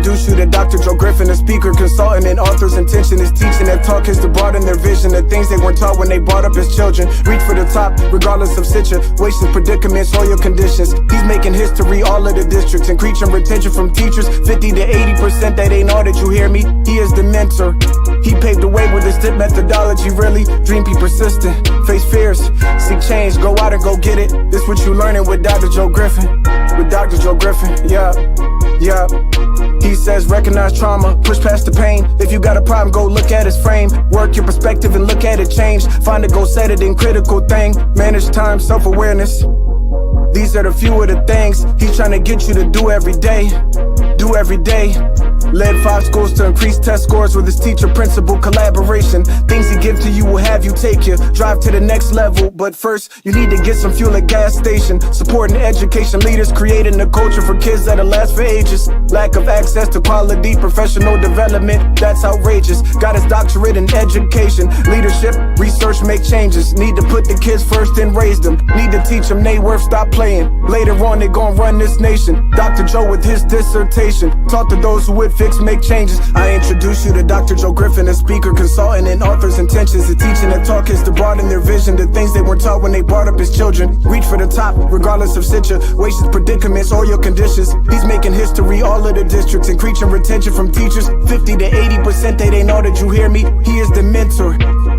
introduce you to Dr. Joe Griffin, a speaker, consultant, and author's intention is teaching and talk is to broaden their vision, the things they weren't taught when they brought up as children. Reach for the top, regardless of situations, predicaments, or your conditions. He's making history all of the districts, increasing retention from teachers, 50 to 80%. That ain't all that you hear me. He is the mentor. He paved the way with his tip methodology. Really, dream, be persistent, face fears, seek change, go out and go get it. This what you learning with Dr. Joe Griffin. With Dr. Joe Griffin, yeah. He says recognize trauma, push past the pain. If you got a problem, go look at his frame. Work your perspective and look at it change. Find a goal, set it in critical thing. Manage time, self-awareness. These are the few of the things he's trying to get you to do every day. Do every day. Led 5 schools to increase test scores with his teacher principal collaboration. Things he gives to you will have you take you drive to the next level. But first, you need to get some fuel at gas station. Supporting education leaders, creating a culture for kids that'll last for ages. Lack of access to quality professional development, that's outrageous. Got his doctorate in education. Leadership, research, make changes. Need to put the kids first and raise them. Need to teach them they worth, stop playing. Later on, they gon' run this nation. Dr. Joe with his dissertation taught to those who would fix, make changes. I introduce you to Dr. Joe Griffin, a speaker, consultant, and author's intentions. The teaching and talk is to broaden their vision, the things they weren't taught when they brought up as children. Reach for the top, regardless of situations, predicaments, or your conditions. He's making history all of the districts, increasing retention from teachers, 50 to 80%. They ain't all that you hear me. He is the mentor.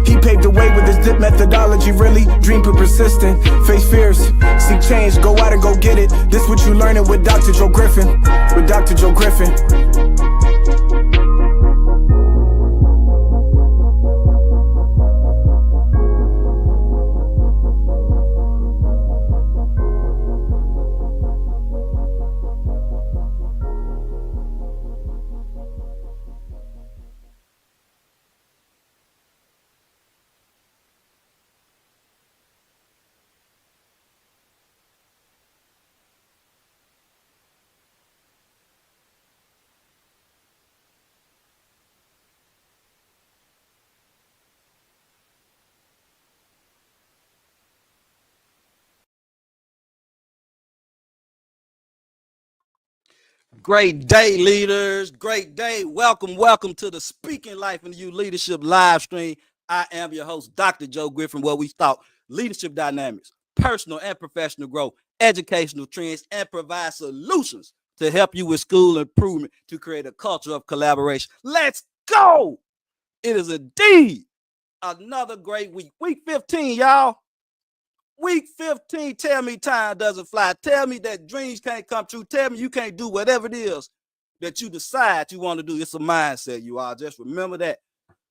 He paved the way with his dip methodology. Really, dream, be persistent, face fears, seek change, go out and go get it. This what you learning with Dr. Joe Griffin. With Dr. Joe Griffin. Great day, leaders. Great day. Welcome to the Speaking Life into You Leadership live stream. I am your host, Dr. Joe Griffin, where we talk leadership dynamics, personal and professional growth, educational trends, and provide solutions to help you with school improvement to create a culture of collaboration. Let's go. It is indeed another great week. Week 15, y'all. Week 15, tell me time doesn't fly. Tell me that dreams can't come true. Tell me you can't do whatever it is that you decide you want to do. It's a mindset, you all. Just remember that.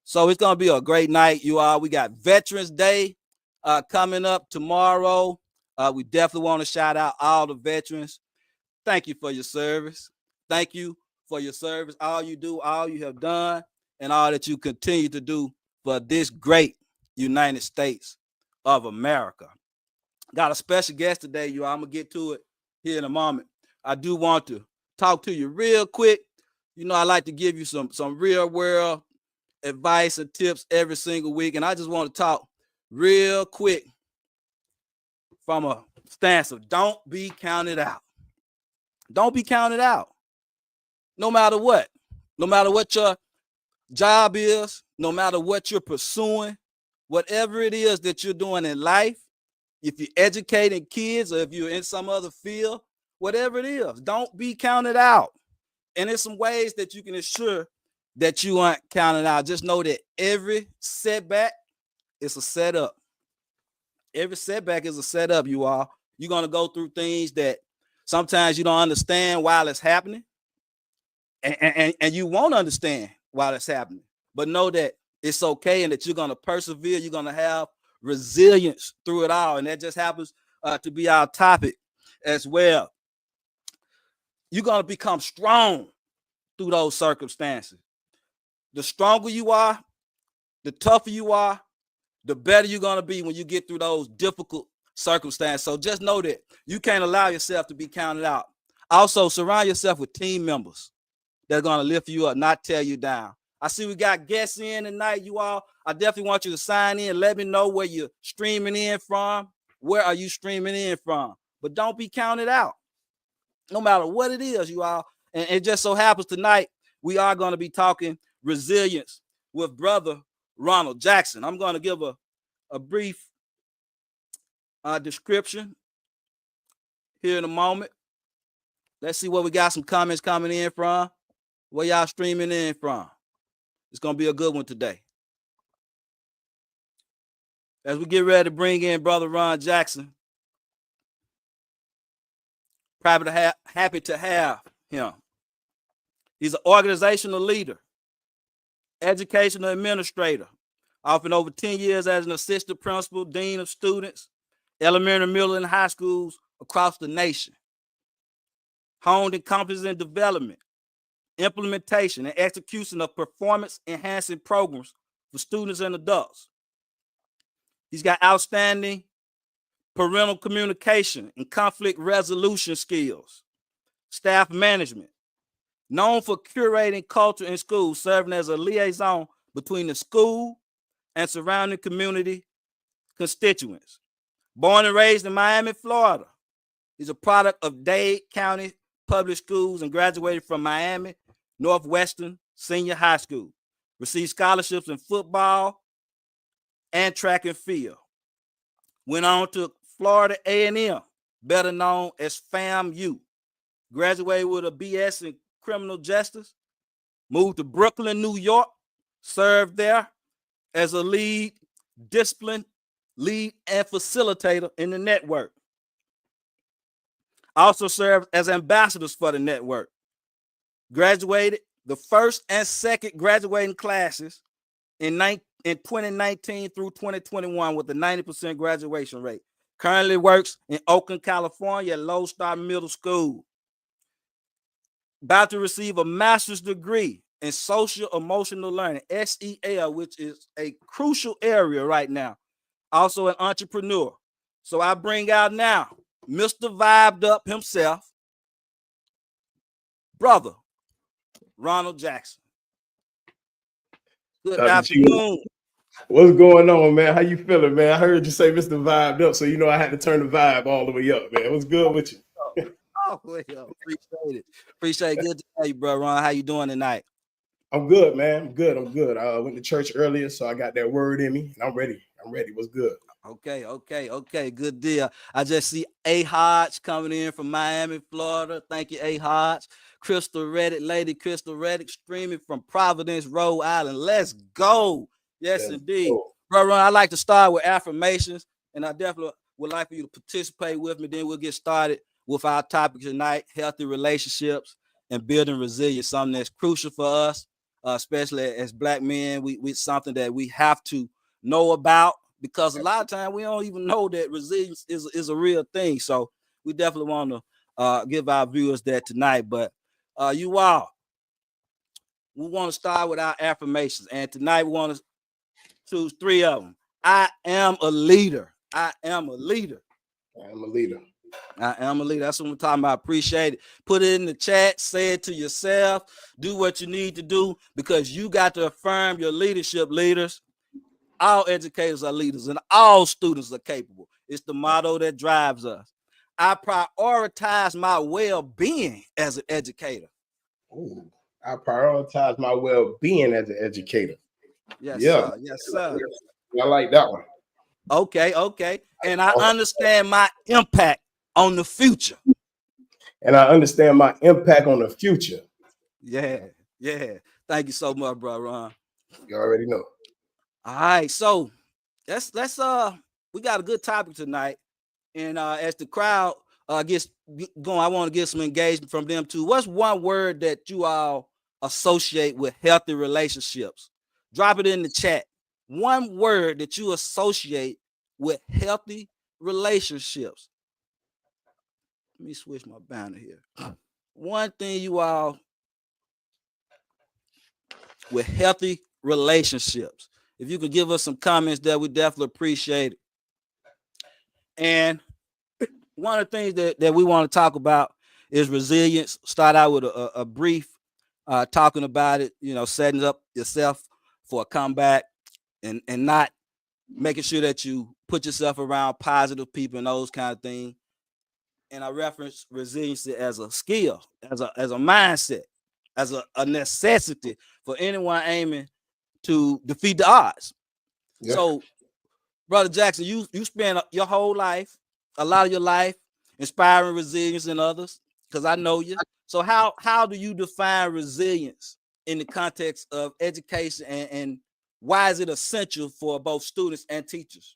So it's going to be a great night, you all. We got Veterans Day coming up tomorrow. We definitely want to shout out all the veterans. Thank you for your service. Thank you for your service. All you do, all you have done, and all that you continue to do for this great United States of America. Got a special guest today, you all. I'm going to get to it here in a moment. I do want to talk to you real quick. You know, I like to give you some real world advice and tips every single week. And I just want to talk real quick from a stance of don't be counted out. Don't be counted out. No matter what. No matter what your job is, no matter what you're pursuing, whatever it is that you're doing in life, if you're educating kids or if you're in some other field, whatever it is, don't be counted out. And there's some ways that you can ensure that you aren't counted out. Just know that every setback is a setup. Every setback is a setup, you all. You're going to go through things that sometimes you don't understand while it's happening. And you won't understand while it's happening. But know that it's okay and that you're going to persevere. You're going to have resilience through it all. And that just happens to be our topic as well. You're going to become strong through those circumstances. The stronger you are, the tougher you are, the better you're going to be when you get through those difficult circumstances. So just know that you can't allow yourself to be counted out. Also, surround yourself with team members that are going to lift you up, not tear you down. I see we got guests in tonight, you all. I definitely want you to sign in. Let me know where you're streaming in from. Where are you streaming in from? But don't be counted out, no matter what it is, you all. And it just so happens tonight we are going to be talking resilience with brother Ronald Jackson. I'm going to give a brief description here in a moment. Let's see what we got some comments coming in from. Where y'all streaming in from? It's going to be a good one today. As we get ready to bring in brother Ron Jackson, happy to have him. He's an organizational leader, educational administrator, often over 10 years as an assistant principal, dean of students, elementary, middle, and high schools across the nation. Honed in competence and development, implementation, and execution of performance-enhancing programs for students and adults. He's got outstanding parental communication and conflict resolution skills, staff management, known for curating culture in schools, serving as a liaison between the school and surrounding community constituents. Born and raised in Miami, Florida, he's a product of Dade County Public Schools and graduated from Miami Northwestern Senior High School. Received scholarships in football and track and field. Went on to Florida A&M, better known as FAMU. Graduated with a BS in criminal justice. Moved to Brooklyn, New York. Served there as a lead and facilitator in the network. Also served as ambassadors for the network. Graduated the first and second graduating classes in 2019 through 2021 with a 90% graduation rate. Currently works in Oakland, California at Lodestar Middle School. About to receive a master's degree in social emotional learning, SEL, which is a crucial area right now. Also an entrepreneur. So I bring out now Mr. Vibed Up himself, brother Ronald Jackson. Good afternoon. What's going on, man? How you feeling, man? I heard you say Mr. Vibed Up, so you know I had to turn the vibe all the way up, man. What's good with you? Appreciate it. Appreciate it. Good to have you, bro. Ron, how you doing tonight? I'm good, man. I'm good. I went to church earlier, so I got that word in me, and I'm ready. What's good? Okay. Good deal. I just see A. Hodge coming in from Miami, Florida. Thank you, A. Hodge. Lady Crystal Reddick, streaming from Providence, Rhode Island. Let's go. Yes, indeed. Cool. Bro, Ron, I like to start with affirmations, and I definitely would like for you to participate with me. Then we'll get started with our topic tonight, healthy relationships and building resilience, something that's crucial for us, especially as Black men. We something that we have to know about, because a lot of times we don't even know that resilience is a real thing. So we definitely want to give our viewers that tonight. But we want to start with our affirmations. And tonight we want to choose 3 of them. I am a leader. I am a leader. That's what I'm talking about. Appreciate it. Put it in the chat. Say it to yourself. Do what you need to do, because you got to affirm your leadership, leaders. All educators are leaders and all students are capable. It's the motto that drives us. I prioritize my well-being as an educator. Ooh, I prioritize my well-being as an educator. Yes, sir. I like that one. Okay. And I understand my impact on the future. Yeah. Thank you so much, bro, Ron. You already know. All right, so let's we got a good topic tonight, and as the crowd gets going, I want to get some engagement from them too. What's one word that you all associate with healthy relationships? Drop it in the chat. One word that you associate with healthy relationships. Let me switch my banner here. One thing you all with healthy relationships. If you could give us some comments, that we definitely appreciate it. And one of the things that we want to talk about is resilience. Start out with a brief talking about it, setting up yourself for a comeback and not making sure that you put yourself around positive people and those kind of things. and I reference resiliency as a skill, as a mindset, as a necessity for anyone aiming to defeat the odds. Yeah. So, Brother Jackson, you spend your whole life, a lot of your life, inspiring resilience in others, because I know you. So how do you define resilience in the context of education, and why is it essential for both students and teachers?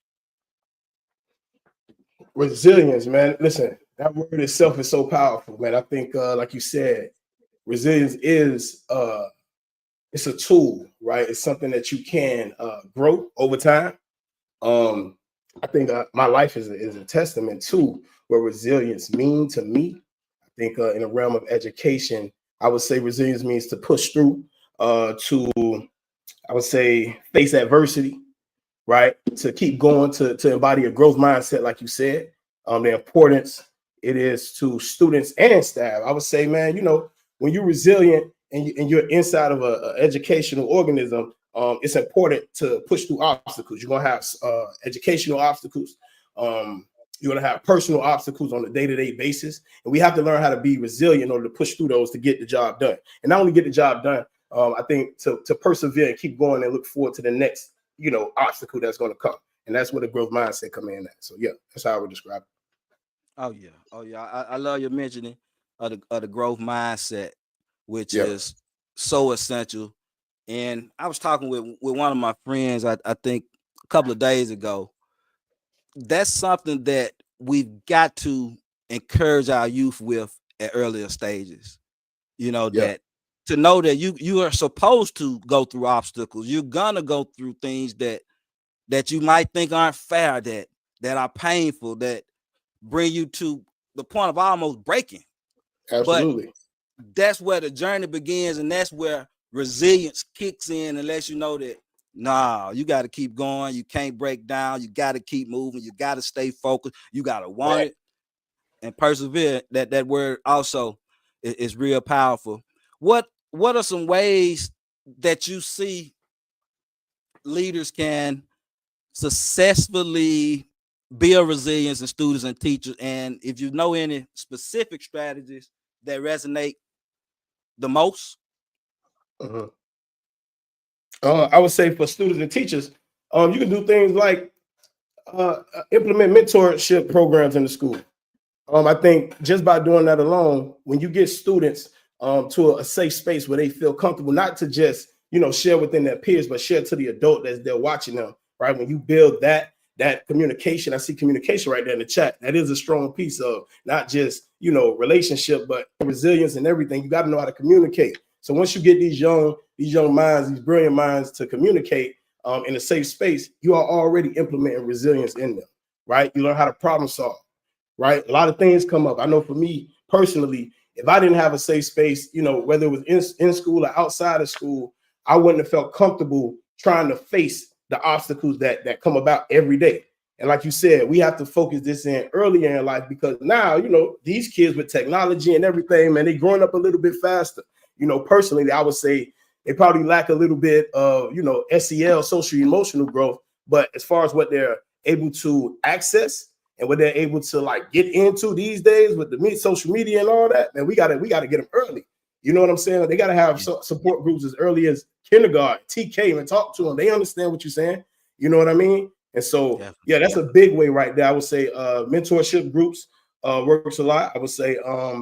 Resilience, man. Listen, that word itself is so powerful, man. I think, like you said, resilience is it's a tool, right? It's something that you can grow over time. I think my life is a testament to what resilience means to me. I think in the realm of education, I would say resilience means to push through, to, I would say, face adversity, right? To keep going, to embody a growth mindset, like you said. The importance it is to students and staff. I would say, man, you know, when you're resilient and you're inside of an educational organism, it's important to push through obstacles. You're going to have educational obstacles. You're going to have personal obstacles on a day-to-day basis. And we have to learn how to be resilient in order to push through those to get the job done. And not only get the job done, I think to persevere and keep going and look forward to the next, you know, obstacle that's going to come. And that's where the growth mindset come in at. So, yeah, that's how I would describe it. Oh, yeah. Oh, yeah. I love your mentioning of the growth mindset, which Yeah. is so essential. And I was talking with one of my friends, I think a couple of days ago. That's something that we've got to encourage our youth with at earlier stages. You know, Yeah. that to know that you are supposed to go through obstacles. You're gonna go through things that you might think aren't fair, that are painful, that bring you to the point of almost breaking. Absolutely. But that's where the journey begins, and that's where resilience kicks in and lets you know that, nah, you got to keep going. You can't break down. You got to keep moving. You got to stay focused. You got to want it and persevere. That word also is real powerful. What are some ways that you see leaders can successfully build resilience in students and teachers? And if you know any specific strategies that resonate the most? I would say for students and teachers, you can do things like implement mentorship programs in the school. I think just by doing that alone, when you get students to a safe space where they feel comfortable, not to just, you know, share within their peers, but share to the adult as they're watching them, right? When you build that communication, I see communication right there in the chat. That is a strong piece of not just, you know, relationship, but resilience and everything. You got to know how to communicate. So once you get these young minds, these brilliant minds to communicate in a safe space, you are already implementing resilience in them, right? You learn how to problem solve. Right. A lot of things come up. I know for me personally, if I didn't have a safe space, you know, whether it was in school or outside of school, I wouldn't have felt comfortable trying to face the obstacles that come about every day. And like you said, we have to focus this in earlier in life, because now, you know, these kids with technology and everything, man, they growing up a little bit faster. You know, personally, I would say they probably lack a little bit of, you know, SEL, social emotional growth. But as far as what they're able to access and what they're able to like get into these days with the social media and all that, man, we gotta get them early. You know what I'm saying? They gotta have support groups as early as kindergarten, TK, and talk to them. They understand what you're saying. You know what I mean? And so, yeah, that's a big way right there. I would say mentorship groups works a lot. I would say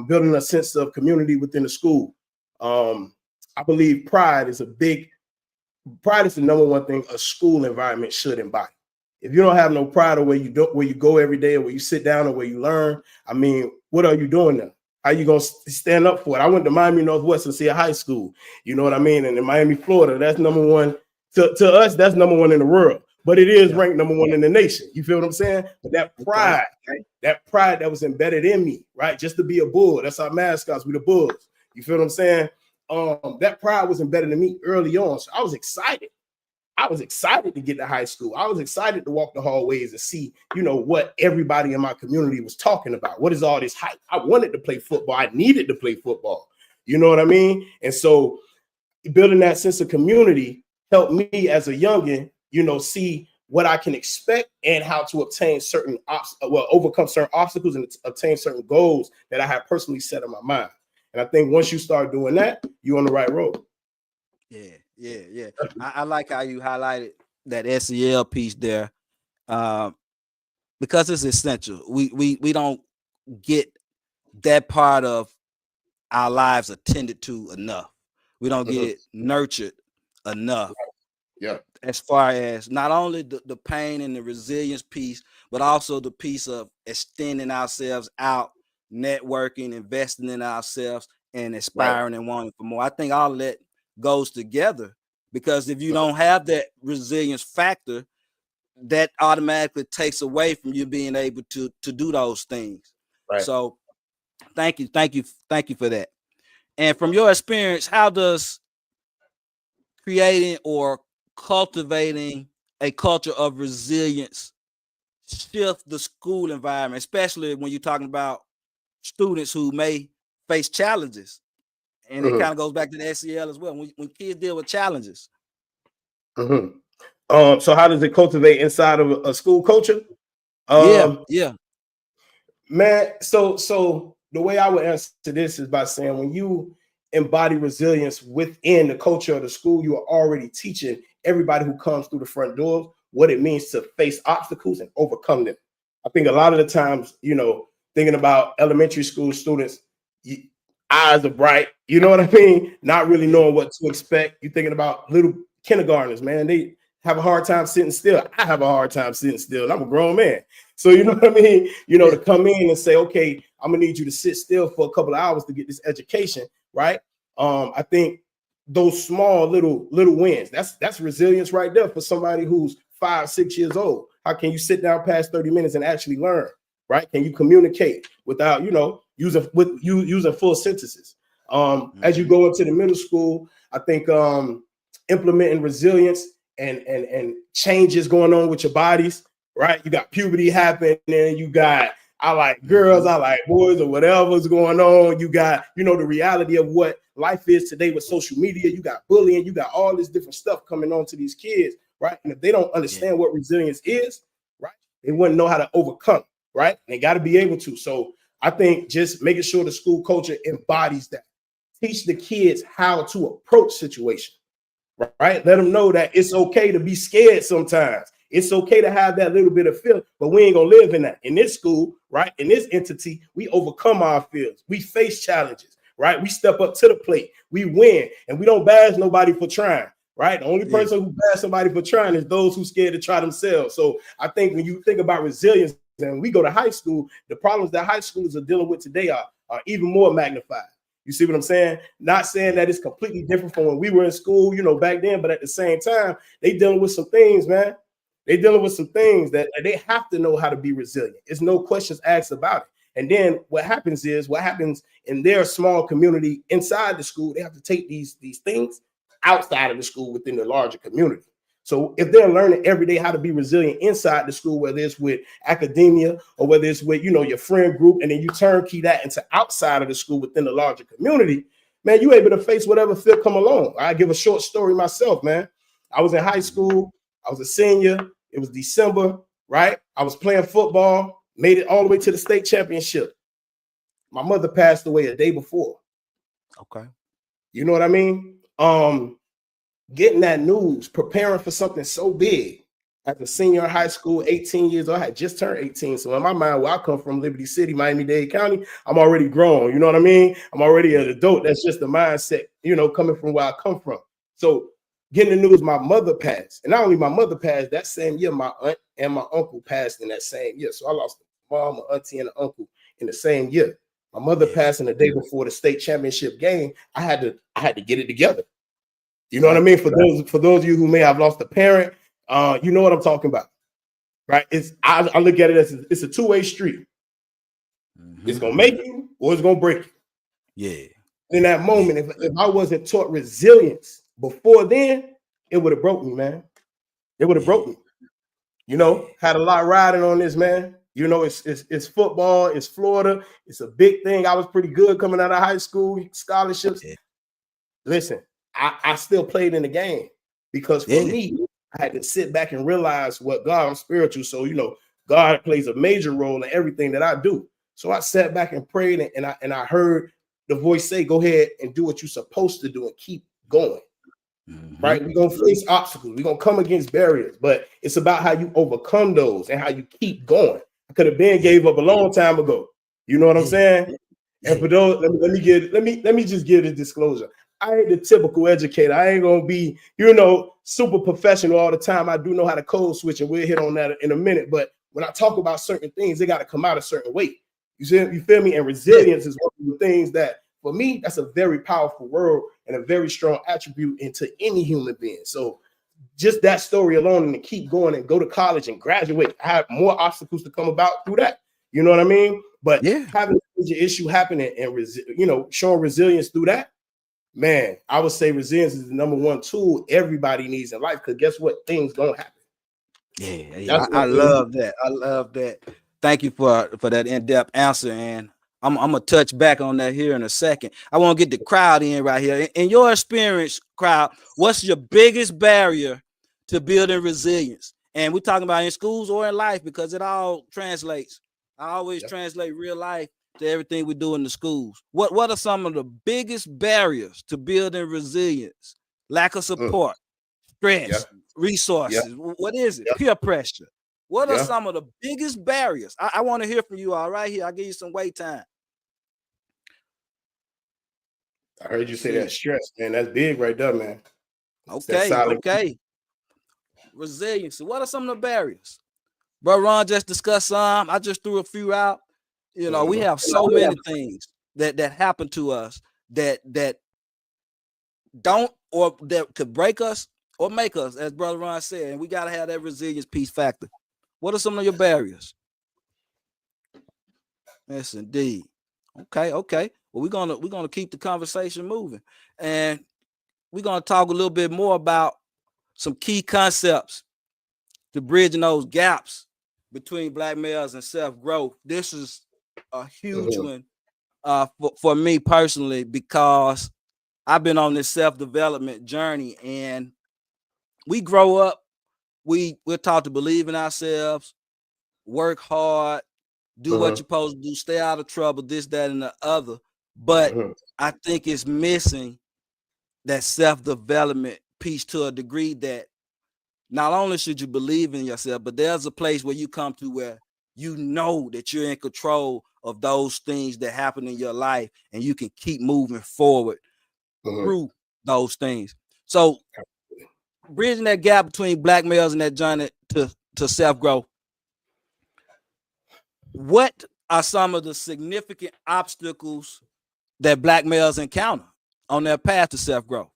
building a sense of community within the school. I believe pride is the number one thing a school environment should embody. If you don't have no pride of where you go every day, or where you sit down, or where you learn, I mean, what are you doing now? How you gonna stand up for it? I went to Miami Northwestern High School. You know what I mean? And in Miami, Florida, that's number one. To us, that's number one in the world. But it is ranked number one in the nation. You feel what I'm saying? But that pride, right? That pride that was embedded in me, right? Just to be a bull. That's our mascots. We the Bulls. You feel what I'm saying? That pride was embedded in me early on. So I was excited. I was excited to get to high school. I was excited to walk the hallways and see, you know, what everybody in my community was talking about. What is all this hype? I wanted to play football. I needed to play football. You know what I mean? And so building that sense of community helped me as a youngin', you know, see what I can expect and how to obtain overcome certain obstacles and obtain certain goals that I have personally set in my mind. And I think once you start doing that, you're on the right road. Yeah. I like how you highlighted that SEL piece there, because it's essential. We don't get that part of our lives attended to enough. We don't get it nurtured enough. Yeah. As far as not only the pain and the resilience piece, but also the piece of extending ourselves out, networking, investing in ourselves, and aspiring and wanting for more. I think all of that goes together, because if you don't have that resilience factor, that automatically takes away from you being able to do those things. Right. So thank you for that. And from your experience, how does creating or cultivating a culture of resilience shift the school environment, especially when you're talking about students who may face challenges? And it kind of goes back to the SEL as well. When kids deal with challenges. So how does it cultivate inside of a school culture? Yeah. Man, so the way I would answer this is by saying, when you embody resilience within the culture of the school, you are already teaching everybody who comes through the front doors what it means to face obstacles and overcome them. I think a lot of the times, thinking about elementary school students, eyes are bright, you know what I mean? Not really knowing what to expect. You're thinking about little kindergartners, man. They have a hard time sitting still. I have a hard time sitting still. I'm a grown man. So you know what I mean? To come in and say, okay, I'm gonna need you to sit still for a couple of hours to get this education, right? I think those small little wins, that's resilience right there for somebody who's 5, 6 years old. How can you sit down past 30 minutes and actually learn, right? Can you communicate without, using full sentences? As you go into the middle school, I think implementing resilience and changes going on with your bodies, right? You got puberty happening, and you got I like girls, I like boys, or whatever's going on. You got, the reality of what life is today with social media. You got bullying, you got all this different stuff coming on to these kids, right? And if they don't understand what resilience is, right, they wouldn't know how to overcome, right? And they got to be able to. So I think just making sure the school culture embodies that. Teach the kids how to approach situations, right? Let them know that it's okay to be scared sometimes. It's okay to have that little bit of fear, but we ain't gonna live in that. In this school, right? In this entity, we overcome our fears. We face challenges, right? We step up to the plate. We win, and we don't bash nobody for trying, right? The only person who bash somebody for trying is those who scared to try themselves. So I think when you think about resilience, and we go to high school, the problems that high schoolers are dealing with today are even more magnified. You see what I'm saying? Not saying that it's completely different from when we were in school, back then, but at the same time, they dealing with some things, man. They dealing with some things that they have to know how to be resilient. There's no questions asked about it. And then what happens in their small community inside the school, they have to take these things outside of the school within the larger community. So if they're learning every day how to be resilient inside the school, whether it's with academia or whether it's with, your friend group, and then you turnkey that into outside of the school within the larger community, man, you able to face whatever fear come along. I give a short story myself, man. I was in high school. I was a senior. It was December, right? I was playing football, made it all the way to the state championship. My mother passed away a day before. Okay. You know what I mean? Getting that news, preparing for something so big as a senior in high school, 18 years old. I had just turned 18. So in my mind, where I come from, Liberty City, Miami-Dade County, I'm already grown. You know what I mean? I'm already an adult. That's just the mindset, coming from where I come from. So getting the news my mother passed. And not only my mother passed, that same year, my aunt and my uncle passed in that same year. So I lost a mom, an auntie, and an uncle in the same year. My mother passing the day before the state championship game. I had to get it together. You know what I mean? For those of you who may have lost a parent, you know what I'm talking about, right? I look at it as it's a two-way street. It's gonna make you or it's gonna break you. Yeah. In that moment, if I wasn't taught resilience before then, it would have broke me, man. It would have broke me. Had a lot riding on this, man. It's football, it's Florida, it's a big thing. I was pretty good coming out of high school, scholarships. Listen, I still played in the game because for me, I had to sit back and realize what God, I'm spiritual. So, God plays a major role in everything that I do. So I sat back and prayed, and I heard the voice say, go ahead and do what you're supposed to do and keep going. Right? We're going to face obstacles. We're going to come against barriers, but it's about how you overcome those and how you keep going. I could have been gave up a long time ago. You know what I'm saying? And for those, let me just give this disclosure. I ain't the typical educator. I ain't gonna be, super professional all the time. I do know how to code switch, and we'll hit on that in a minute. But when I talk about certain things, they got to come out a certain way. You feel me? And resilience is one of the things that, for me, that's a very powerful word and a very strong attribute into any human being. So just that story alone, and to keep going and go to college and graduate, I have more obstacles to come about through that. You know what I mean? But having a major issue happening and showing resilience through that, man, I would say resilience is the number one tool everybody needs in life. Because guess what? Things don't happen. Yeah. I love that. I love that. Thank you for that in-depth answer. And I'm gonna touch back on that here in a second. I want to get the crowd in right here. In your experience, crowd, what's your biggest barrier to building resilience? And we're talking about in schools or in life, because it all translates. I always translate real life to everything we do in the schools. What are some of the biggest barriers to building resilience? Lack of support, stress, resources. What is it? Peer pressure. What are some of the biggest barriers? I want to hear from you all right here. I'll give you some wait time. I heard you say that stress, man. That's big right there, man. Okay. Resiliency. What are some of the barriers? Bro, Ron just discussed some. I just threw a few out. We have so many things that happen to us that don't, or that could break us or make us, as Brother Ron said. And we got to have that resilience piece factor. What are some of your barriers? Yes, indeed. Okay. Well, we're gonna keep the conversation moving, and we're gonna talk a little bit more about some key concepts to bridging those gaps between Black males and self-growth. This is a huge one for me personally, because I've been on this self-development journey, and we grow up, we're taught to believe in ourselves, work hard, do what you're supposed to do, stay out of trouble, this, that, and the other. But I think it's missing that self-development piece to a degree, that not only should you believe in yourself, but there's a place where you come to where you know that you're in control of those things that happen in your life, and you can keep moving forward through those things. So bridging that gap between Black males and that journey to self-growth, what are some of the significant obstacles that Black males encounter on their path to self-growth?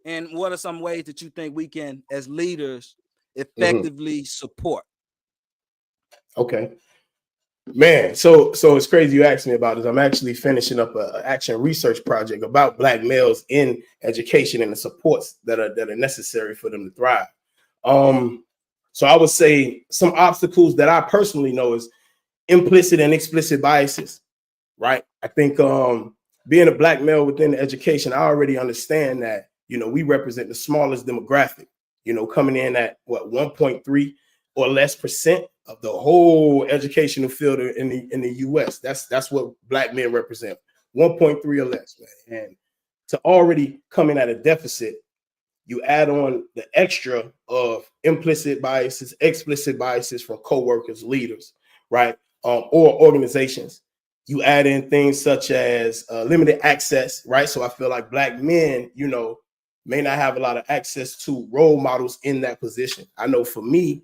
And what are some ways that you think we can, as leaders, effectively support? Okay. Man, so it's crazy you asked me about this. I'm actually finishing up an action research project about Black males in education and the supports that are necessary for them to thrive. So I would say some obstacles that I personally know is implicit and explicit biases, right? I think being a Black male within education, I already understand that, we represent the smallest demographic, coming in at 1.3 or less percent of the whole educational field in the US. That's what Black men represent, 1.3 or less, man. And to already come in at a deficit, you add on the extra of implicit biases, explicit biases from coworkers, leaders, right? Or organizations. You add in things such as limited access, right? So I feel like Black men, may not have a lot of access to role models in that position. I know for me,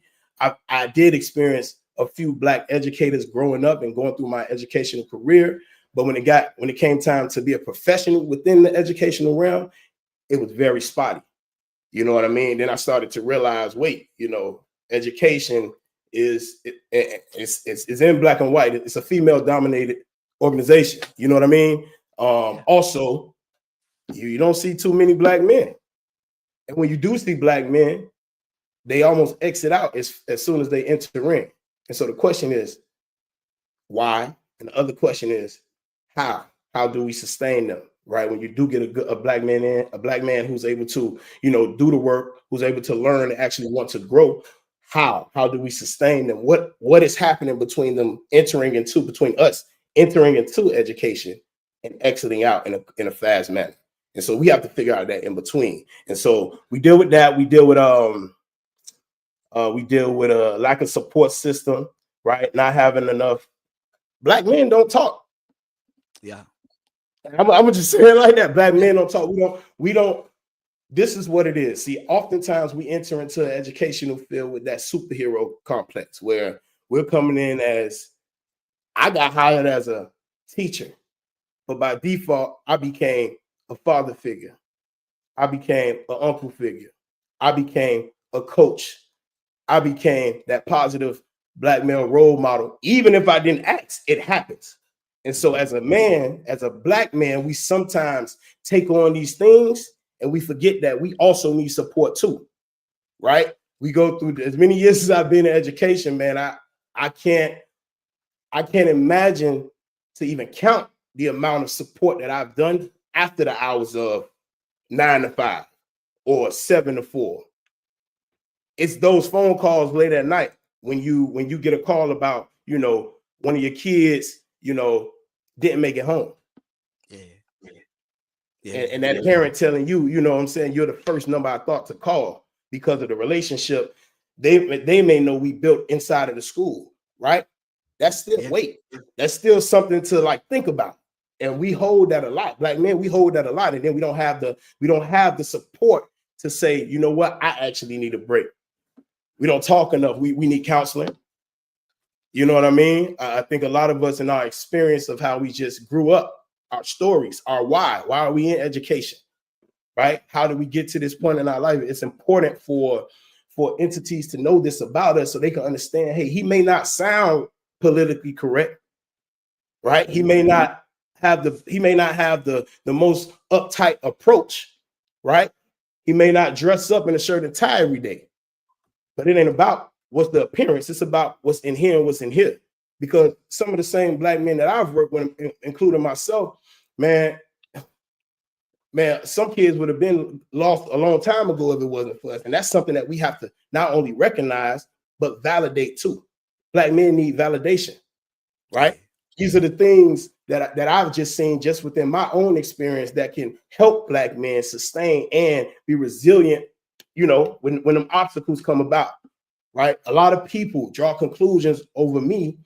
I did experience a few Black educators growing up and going through my educational career, but when it came time to be a professional within the educational realm, it was very spotty. You know what I mean? Then I started to realize, wait, education is in black and white. It's a female-dominated organization. You know what I mean? Also, you don't see too many Black men, and when you do see Black men, they almost exit out as soon as they enter in. And so the question is, why? And the other question is, how? How do we sustain them? right? When you do get a black man in, a black man who's able to, you know, do the work, who's able to learn and actually want to grow, how do we sustain them? What is happening between them between us entering into education and exiting out in a fast manner? And so we have to figure out that in between. And so we deal with that. We deal with a lack of support system, right? Not having enough. Black men don't talk. Yeah. I'm gonna just say it like that. Black men don't talk. We don't. This is what it is. See, oftentimes we enter into an educational field with that superhero complex where we're coming in as, I got hired as a teacher, but by default, I became a father figure. I became an uncle figure. I became a coach. I became that positive black male role model. Even if I didn't ask, it happens. And so as a man, as a black man, we sometimes take on these things and we forget that we also need support too, right? We go through as many years as I've been in education, man. I can't imagine to even count the amount of support that I've done after the hours of 9 to 5 or 7 to 4. It's those phone calls late at night when you get a call about, you know, one of your kids, you know, didn't make it home. Yeah. And that parent telling you, you know what I'm saying, you're the first number I thought to call because of the relationship they may know we built inside of the school, right? That's still weight. That's still something to like think about. And we hold that a lot. Black men, we hold that a lot. And then we don't have the support to say, you know what, I actually need a break. We don't talk enough. We need counseling. You know what I mean? I think a lot of us in our experience of how we just grew up, our stories, our why are we in education, right? How do we get to this point in our life? It's important for entities to know this about us so they can understand, hey, he may not sound politically correct, right? He may not have the most uptight approach, right? He may not dress up in a shirt and tie every day, but it ain't about what's the appearance. It's about what's in here and what's in here. Because some of the same black men that I've worked with, including myself, man, some kids would have been lost a long time ago if it wasn't for us. And that's something that we have to not only recognize, but validate too. Black men need validation, right? These are the things that I've just seen just within my own experience that can help black men sustain and be resilient, you know, when them obstacles come about, right? A lot of people draw conclusions over me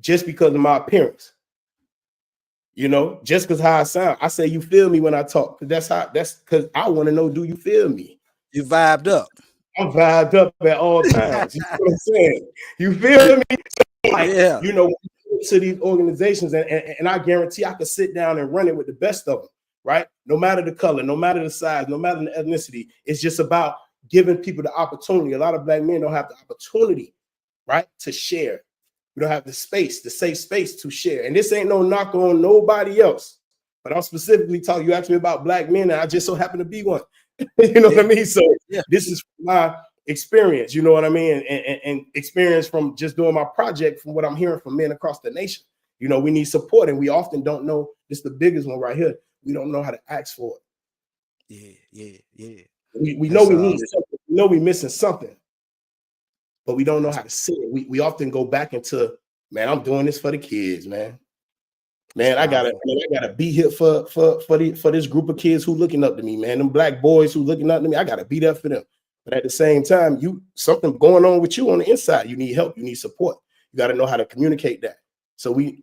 just because of my appearance. You know, just because how I sound. I say, you feel me when I talk. That's because I want to know, do you feel me? You vibed up. I'm vibed up at all times. You know what I'm saying? You feel me? Like, yeah. You know, to these organizations, and I guarantee I could sit down and run it with the best of them, right? No matter the color, no matter the size, no matter the ethnicity. It's just about giving people the opportunity. A lot of black men don't have the opportunity, right, to share. We don't have the space, the safe space to share. And this ain't no knock on nobody else. But I'm specifically talking, you asked me about black men, and I just so happen to be one. You know what I mean? So this is my experience, you know what I mean? And experience from just doing my project, from what I'm hearing from men across the nation. You know, we need support, and we often don't know. This is the biggest one right here. We don't know how to ask for it. Yeah. We know we need something. We know we're missing something, but we don't know how to say it. We often go back into, man, I'm doing this for the kids, man. Man, I gotta be here for this group of kids who looking up to me, man. Them black boys who looking up to me, I gotta be there for them. But at the same time, something going on with you on the inside. You need help. You need support. You got to know how to communicate that. So we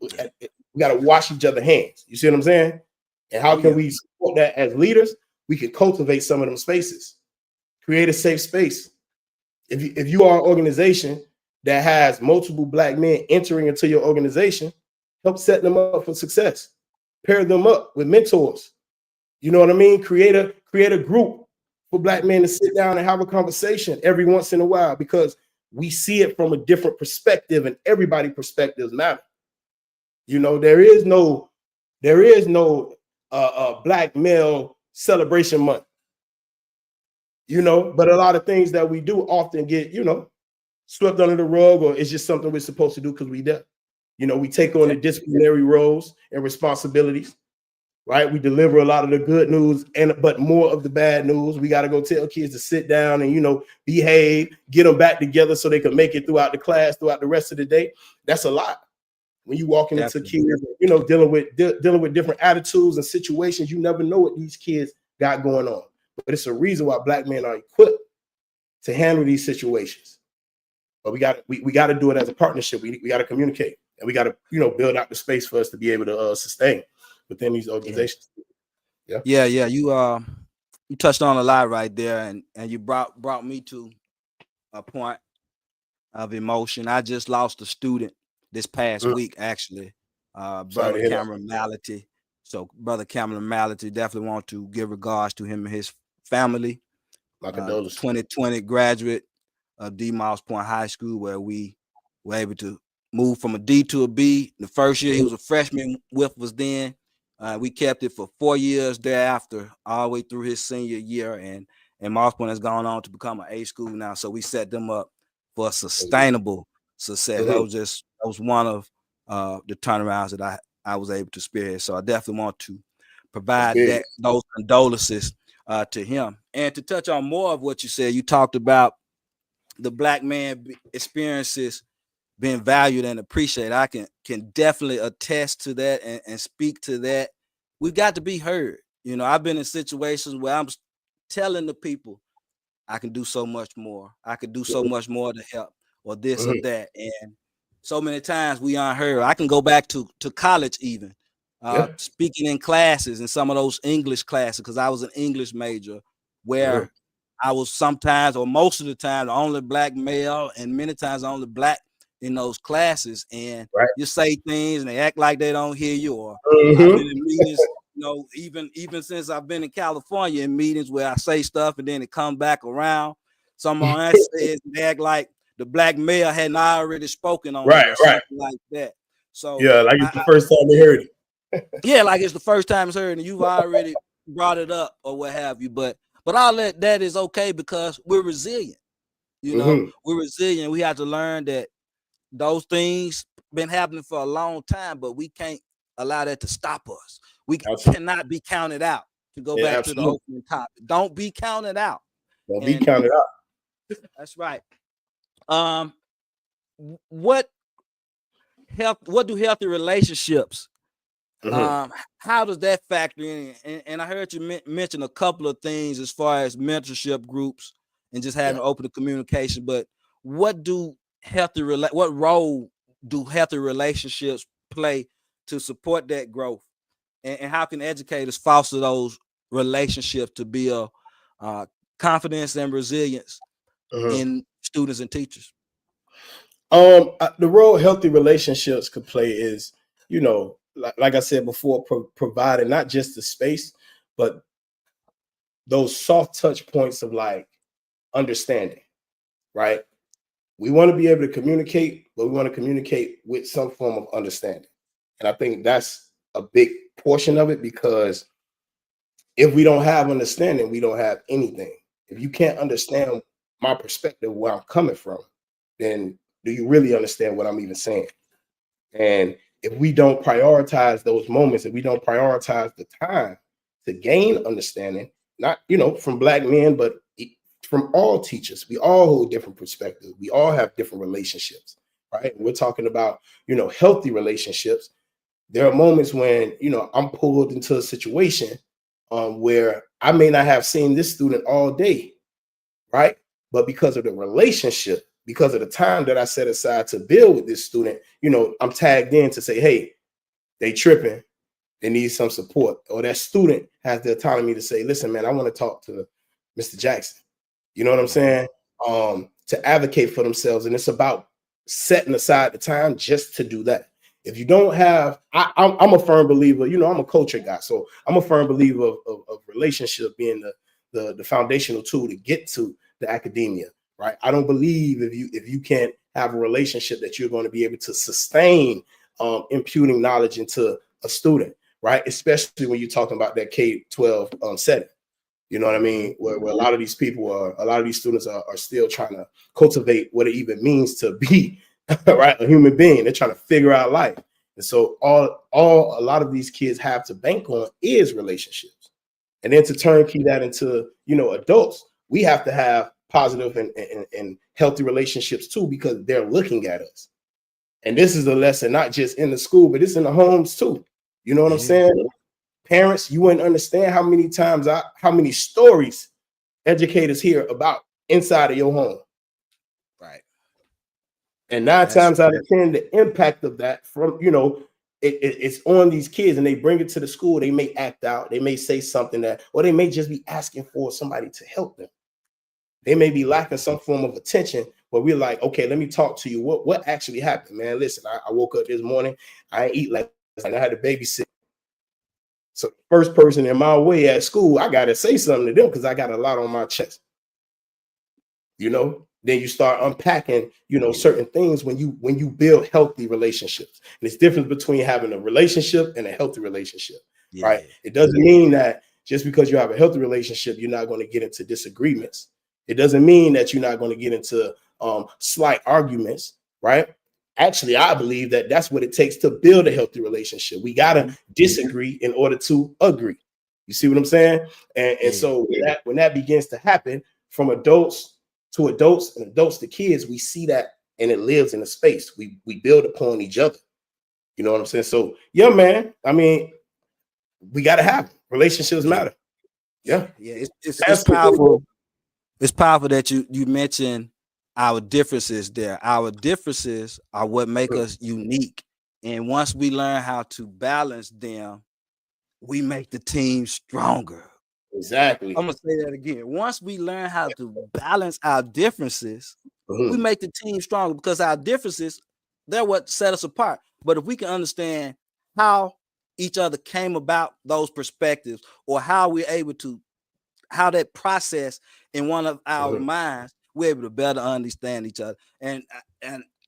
got to wash each other's hands. You see what I'm saying? And how can we support that as leaders? We can cultivate some of them spaces, create a safe space. If you are an organization that has multiple black men entering into your organization, help set them up for success. Pair them up with mentors. You know what I mean? Create a group for black men to sit down and have a conversation every once in a while, because we see it from a different perspective, and everybody's perspectives matter. You know, there is no black male celebration month. You know, but a lot of things that we do often get, you know, swept under the rug, or it's just something we're supposed to do because we do. You know, we take on the disciplinary roles and responsibilities. right? We deliver a lot of the good news, but more of the bad news. We got to go tell kids to sit down and, behave, get them back together so they can make it throughout the class, throughout the rest of the day. That's a lot. When you walking into kids, dealing with different attitudes and situations, you never know what these kids got going on. But it's a reason why Black men are equipped to handle these situations. But we got to do it as a partnership. We got to communicate, and we got to build out the space for us to be able to sustain within these organizations. Yeah. You touched on a lot right there, and you brought me to a point of emotion. I just lost a student this past week, actually. Brother Cameron Mality. So Brother Cameron Mality, definitely want to give regards to him and his family. My condolences. 2020 graduate of D. Moss Point High School, where we were able to move from a D to a B. The first year he was a freshman with us then. We kept it for 4 years thereafter, all the way through his senior year. And Moss Point has gone on to become an A school now. So we set them up for a sustainable success. That was one of the turnarounds that I was able to spearhead. So I definitely want to provide those condolences to him. And to touch on more of what you said, you talked about the Black man experiences being valued and appreciated. I can definitely attest to that and speak to that. We've got to be heard. I've been in situations where I'm telling the people I can do so much more. I could do so much more to help, or this or that. And so many times we aren't heard. I can go back to college even, speaking in classes, and some of those English classes, because I was an English major, where I was sometimes, or most of the time, the only Black male, and many times the only Black in those classes. And you say things and they act like they don't hear you. Or I've been in meetings, even since I've been in California, in meetings where I say stuff and then it come back around. Someone else says they act like the Black male hadn't already spoken on it or something like that. So like it's the first time they heard it. Like it's the first time it's heard and you've already brought it up or what have you. But all that is okay, because we're resilient. We're resilient. We have to learn that those things been happening for a long time, but we can't allow that to stop us. We cannot be counted out. To go back to the opening topic, don't be counted out. Don't be counted out. That's right. What do healthy relationships? How does that factor in? And I heard you mention a couple of things as far as mentorship groups and just having open communication. But what role do healthy relationships play to support that growth? And how can educators foster those relationships to build confidence and resilience in students and teachers? The role healthy relationships could play is, like I said before, providing not just the space, but those soft touch points of like understanding, right? We want to be able to communicate, but we want to communicate with some form of understanding. And I think that's a big portion of it, because if we don't have understanding, we don't have anything. If you can't understand my perspective, where I'm coming from, then do you really understand what I'm even saying? And if we don't prioritize those moments, if we don't prioritize the time to gain understanding, not, from Black men, but from all teachers, we all hold different perspectives. We all have different relationships, right? We're talking about, healthy relationships. There are moments when, I'm pulled into a situation where I may not have seen this student all day, right? But because of the relationship, because of the time that I set aside to build with this student, I'm tagged in to say, hey, they tripping, they need some support. Or that student has the autonomy to say, listen, man, I want to talk to Mr. Jackson. You know what I'm saying? To advocate for themselves. And it's about setting aside the time just to do that. If you don't have, I'm a firm believer, I'm a culture guy. So I'm a firm believer of relationship being the foundational tool to get to the academia, right? I don't believe if you can't have a relationship that you're going to be able to sustain imputing knowledge into a student, right? Especially when you're talking about that K-12 setting. You know what I mean? Where a lot of these students are still trying to cultivate what it even means to be right, a human being. They're trying to figure out life. And so all a lot of these kids have to bank on is relationships. And then to turnkey that into, adults, we have to have positive and healthy relationships too, because they're looking at us. And this is a lesson not just in the school, but it's in the homes too. You know what I'm saying? Parents, you wouldn't understand how many stories educators hear about inside of your home. Right. And 9 times out of 10, the impact of that from, it's on these kids, and they bring it to the school. They may act out. They may say something or they may just be asking for somebody to help them. They may be lacking some form of attention where we're like, okay, let me talk to you. What actually happened, man? Listen, I woke up this morning. I ain't eat like I had to babysit. So the first person in my way at school, I got to say something to them because I got a lot on my chest. Then you start unpacking, certain things when you build healthy relationships. And it's different between having a relationship and a healthy relationship, right? It doesn't mean that just because you have a healthy relationship, you're not going to get into disagreements. It doesn't mean that you're not going to get into slight arguments, right? Actually, I believe that that's what it takes to build a healthy relationship. We got to disagree in order to agree. You see what I'm saying? And so when that begins to happen from adults to adults and adults to kids, we see that, and it lives in a space. We build upon each other. You know what I'm saying? So, yeah, man. I mean, we got to have it. Relationships matter. Yeah. Yeah. It's powerful. It's powerful that you mentioned our differences there. Our differences are what make us unique. And once we learn how to balance them, we make the team stronger. Exactly. I'm gonna say that again. Once we learn how to balance our differences, we make the team stronger, because our differences, they're what set us apart. But if we can understand how each other came about those perspectives, or how we're able to, how that process in one of our minds, we're able to better understand each other. And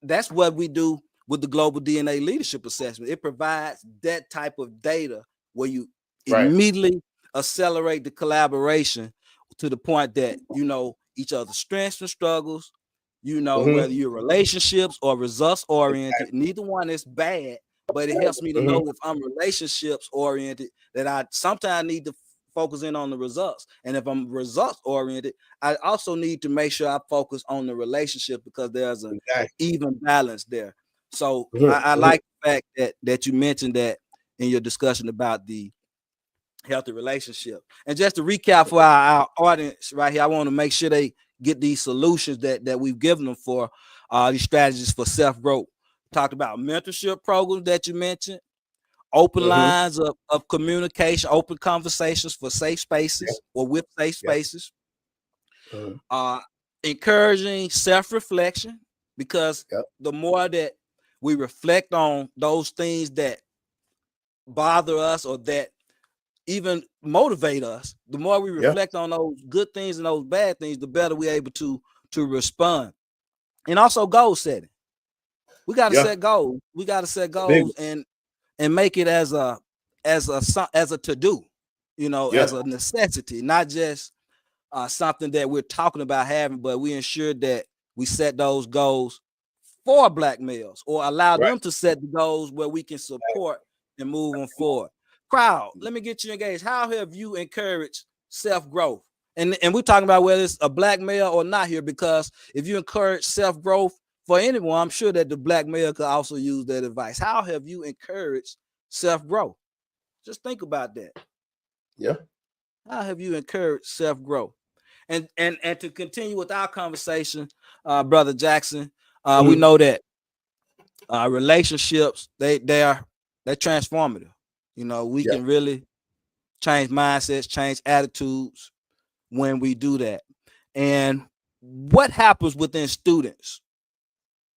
that's what we do with the Global DNA Leadership Assessment. It provides that type of data where you immediately accelerate the collaboration to the point that each other's strengths and struggles, whether you're relationships or results oriented. Neither one is bad, but it helps me to know if I'm relationships oriented, that I sometimes need to focus in on the results. And if I'm results oriented, I also need to make sure I focus on the relationship, because there's an even balance there. So I like the fact that you mentioned that in your discussion about the healthy relationship. And just to recap for our audience right here, I want to make sure they get these solutions that we've given them for these strategies for self-growth. Talked about mentorship programs that you mentioned, open lines of communication, open conversations for safe spaces or with safe spaces, encouraging self-reflection, because the more that we reflect on those things that bother us or that even motivate us, the more we reflect on those good things and those bad things, the better we're able to respond. And also goal setting. We got to set goals. We got to set goals and make it as a to-do, as a necessity, not just something that we're talking about having, but we ensure that we set those goals for Black males, or allow them to set the goals where we can support and move them forward. Crowd, let me get you engaged. How have you encouraged self-growth? And we're talking about whether it's a Black male or not here, because if you encourage self-growth for anyone, I'm sure that the Black male could also use that advice. How have you encouraged self-growth? Just think about that. Yeah. How have you encouraged self-growth? And to continue with our conversation, Brother Jackson, we know that relationships, they're transformative. We can really change mindsets, change attitudes when we do that. And what happens within students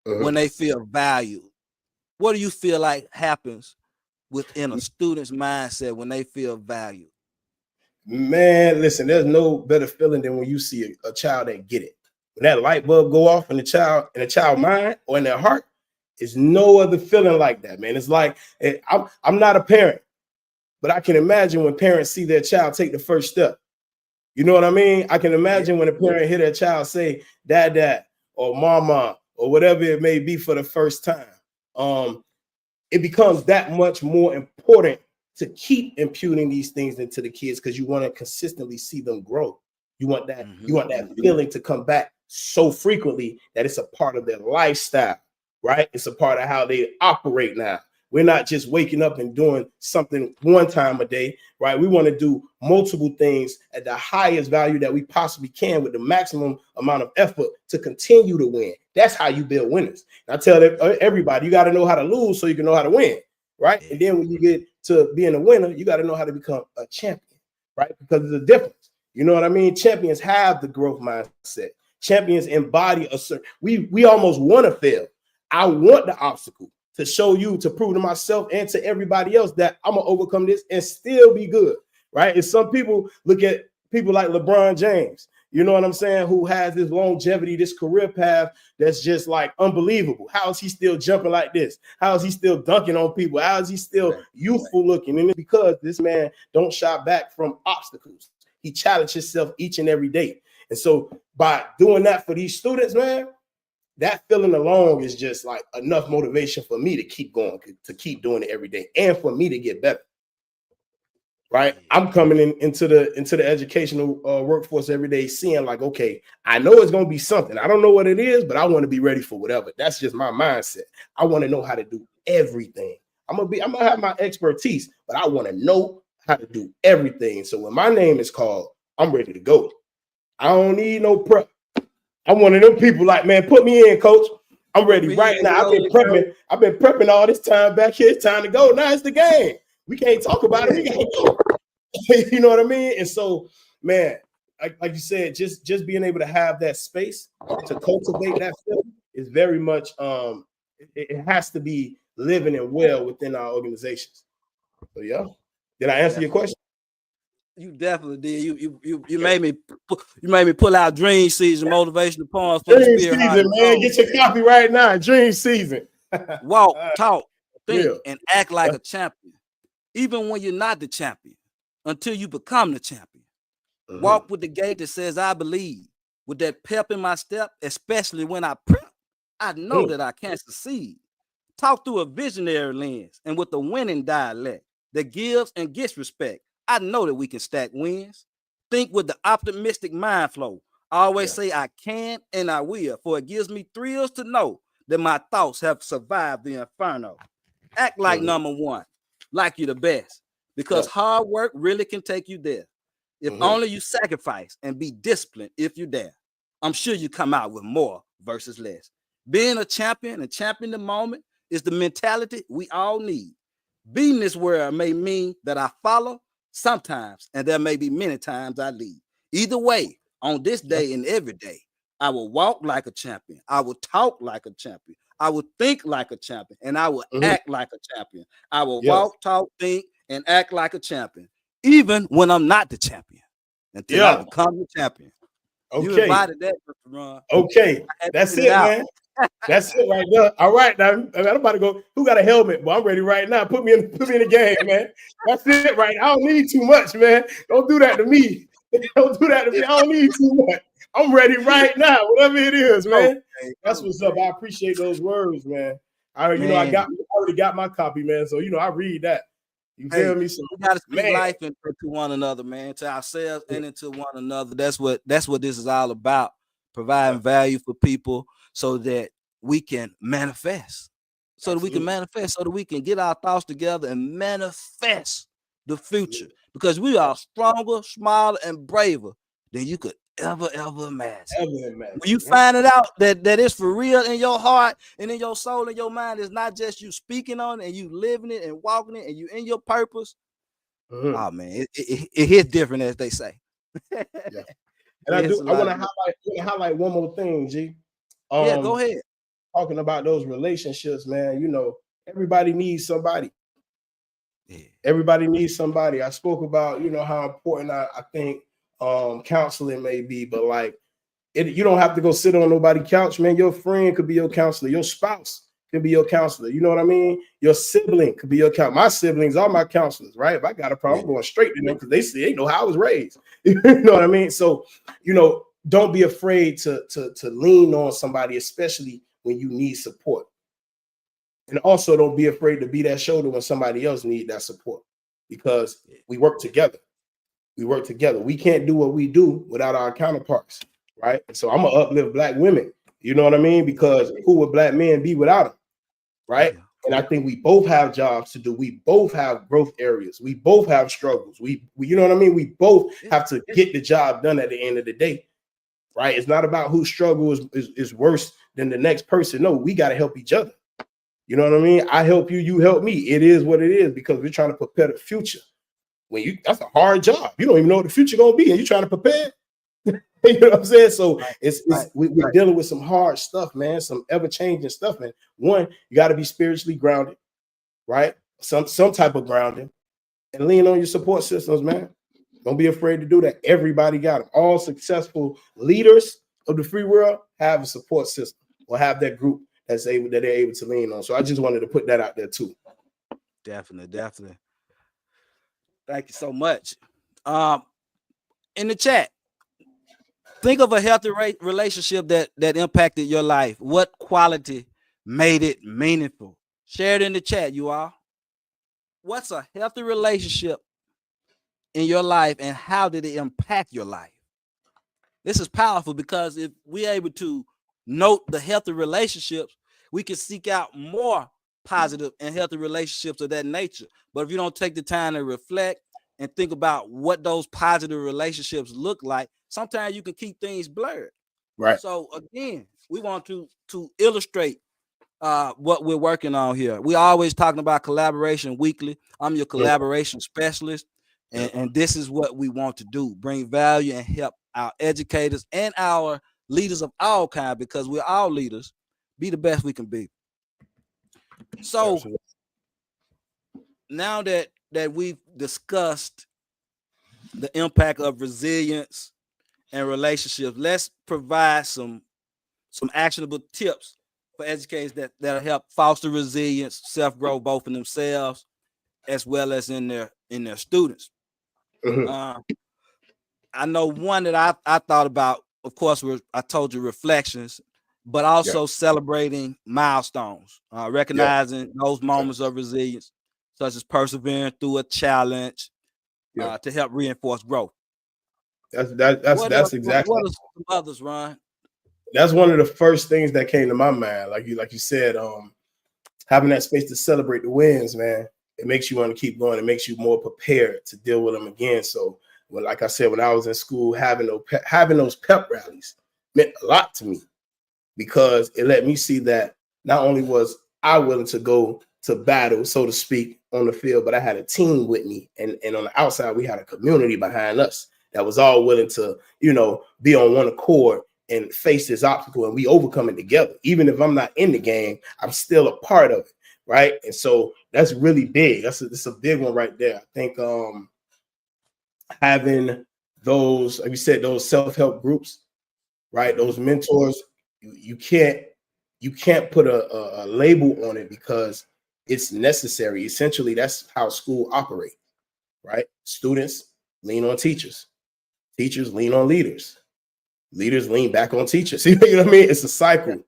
when they feel valued? What do you feel like happens within a student's mindset when they feel valued? Man, listen, there's no better feeling than when you see a child that get it. When that light bulb go off in a child mind or in their heart, it's no other feeling like that, man. It's like, I'm not a parent, but I can imagine when parents see their child take the first step. You know what I mean? I can imagine when a parent hear their child say dad, or mama, or whatever it may be for the first time. it becomes that much more important to keep imputing these things into the kids because you want to consistently see them grow. You want that, feeling to come back so frequently that it's a part of their lifestyle, right? It's a part of how they operate now. We're not just waking up and doing something one time a day, right? We want to do multiple things at the highest value that we possibly can with the maximum amount of effort to continue to win. That's how you build winners. And I tell everybody, you got to know how to lose so you can know how to win, right? And then when you get to being a winner, you got to know how to become a champion, right? Because there's a difference. You know what I mean? Champions have the growth mindset. Champions embody a certain, we almost want to fail. I want the obstacle to show you, to prove to myself and to everybody else that I'm going to overcome this and still be good, right? And some people look at people like LeBron James, you know what I'm saying, who has this longevity, this career path that's just like unbelievable. How is he still jumping like this? How is he still dunking on people? How is he still youthful looking? And it's because this man don't shy back from obstacles. He challenges himself each and every day. And so by doing that for these students, man, that feeling alone is just like enough motivation for me to keep going, to keep doing it every day, and for me to get better. Right? I'm coming into the educational workforce every day, seeing like, okay, I know it's going to be something. I don't know what it is, but I want to be ready for whatever. That's just my mindset. I want to know how to do everything. I'm gonna have my expertise, but I want to know how to do everything. So when my name is called, I'm ready to go. I don't need no prep. I'm one of them people like, man, put me in, coach. I'm ready right now. I've been prepping all this time back here. It's time to go. Now it's the game. We can't talk about it. We can't go. You know what I mean? And so, man, like you said, just being able to have that space to cultivate that feeling is very much it has to be living and well within our organizations. So yeah. Did I answer your question? You definitely did. You made me pull out Dream Season motivational poems for Dream Season, man. Get your copy right now. Dream Season. Walk, talk, think, and act like a champion, even when you're not the champion, until you become the champion. Walk with the gait that says, I believe, with that pep in my step, especially when I prep. I know that I can succeed. Talk through a visionary lens and with a winning dialect that gives and gets respect. I know that we can stack wins. Think with the optimistic mind flow. I always say I can and I will, for it gives me thrills to know that my thoughts have survived the inferno. Act like number one, like you're the best, because hard work really can take you there. If only you sacrifice and be disciplined if you dare. I'm sure you come out with more versus less. Being a champion and champion the moment is the mentality we all need. Being this world may mean that I follow sometimes, and there may be many times I lead. Either way, on this day and every day, I will walk like a champion. I will talk like a champion. I will think like a champion, and I will act like a champion. I will walk, talk, think, and act like a champion, even when I'm not the champion, until I become the champion. Okay. You invited that, Mr. Ron. Okay, that's it, man. That's it right there. All right, now I'm about to go. Who got a helmet? Well, I'm ready right now. Put me in the game, man. That's it, right? I don't need too much, man. Don't do that to me. Don't do that to me. I don't need too much. I'm ready right now. Whatever it is, man. That's what's up. I appreciate those words, man. I already got my copy, man. So I read that. You feel me? So we gotta speak life into one another, man, to ourselves and into one another. That's what this is all about. Providing value for people so that we can manifest. So that we can get our thoughts together and manifest the future. Because we are stronger, smarter, and braver than you could ever imagine. When you find it out that it's for real in your heart and in your soul and your mind, it's not just you speaking on it and you living it and walking it and you in your purpose. Oh man, it hits different, as they say. And I want to highlight one more thing, G. Go ahead. Talking about those relationships, man. Everybody needs somebody. Everybody needs somebody. I spoke about, how important I think counseling may be, but like you don't have to go sit on nobody's couch, man. Your friend could be your counselor. Your spouse can be your counselor. You know what I mean? Your sibling could be your counselor. My siblings are my counselors, right? If I got a problem, I'm going straight to them because they know how I was raised. You know what I mean? So, don't be afraid to lean on somebody, especially when you need support. And also don't be afraid to be that shoulder when somebody else needs that support, because we work together. We work together. We can't do what we do without our counterparts, right? So I'm gonna uplift Black women. You know what I mean? Because who would Black men be without them, right? Yeah. And I think we both have jobs to do. We both have growth areas. We both have struggles. We you know what I mean? We both have to get the job done at the end of the day, right? It's not about whose struggle is worse than the next person. No, we got to help each other. You know what I mean? I help you, you help me. It is what it is, because we're trying to prepare the future. That's a hard job. You don't even know what the future gonna be, and you're trying to prepare. You know what I'm saying? So we're dealing with some hard stuff, man. Some ever-changing stuff, man. One, you got to be spiritually grounded, right? Some type of grounding, and lean on your support systems, man. Don't be afraid to do that. Everybody got them. All successful leaders of the free world have a support system or have that group that they're able to lean on. So I just wanted to put that out there too. Definitely. Thank you so much. In the chat, think of a healthy relationship that impacted your life. What quality made it meaningful? Share it in the chat, you all. What's a healthy relationship in your life, and how did it impact your life? This is powerful, because if we're able to note the healthy relationships, we can seek out more positive and healthy relationships of that nature. But if you don't take the time to reflect and think about what those positive relationships look like, sometimes you can keep things blurred. Right. So again, we want to illustrate what we're working on here. We always talking about collaboration weekly. I'm your collaboration specialist, and this is what we want to do: bring value and help our educators and our leaders of all kinds, because we're all leaders, be the best we can be. So now that we've discussed the impact of resilience and relationships, let's provide some actionable tips for educators that'll help foster resilience, self-growth, both in themselves as well as in their students. I know one that I thought about, of course, I told you reflections, but also celebrating milestones, recognizing those moments of resilience, such as persevering through a challenge, to help reinforce growth. That's exactly. What are some others, Ron? That's one of the first things that came to my mind. Like you said, having that space to celebrate the wins, man, it makes you want to keep going. It makes you more prepared to deal with them again. So, like I said, when I was in school, having those pep rallies meant a lot to me, because it let me see that not only was I willing to go to battle, so to speak, on the field, but I had a team with me, and on the outside, we had a community behind us that was all willing to, be on one accord and face this obstacle, and we overcome it together. Even if I'm not in the game, I'm still a part of it, right? And so that's really big. That's a big one right there. I think having those, like you said, those self-help groups, right? Those mentors, you can't put a label on it, because it's necessary. Essentially, that's how school operates, right? Students lean on teachers. Teachers lean on leaders. Leaders lean back on teachers. You know what I mean? It's a cycle. And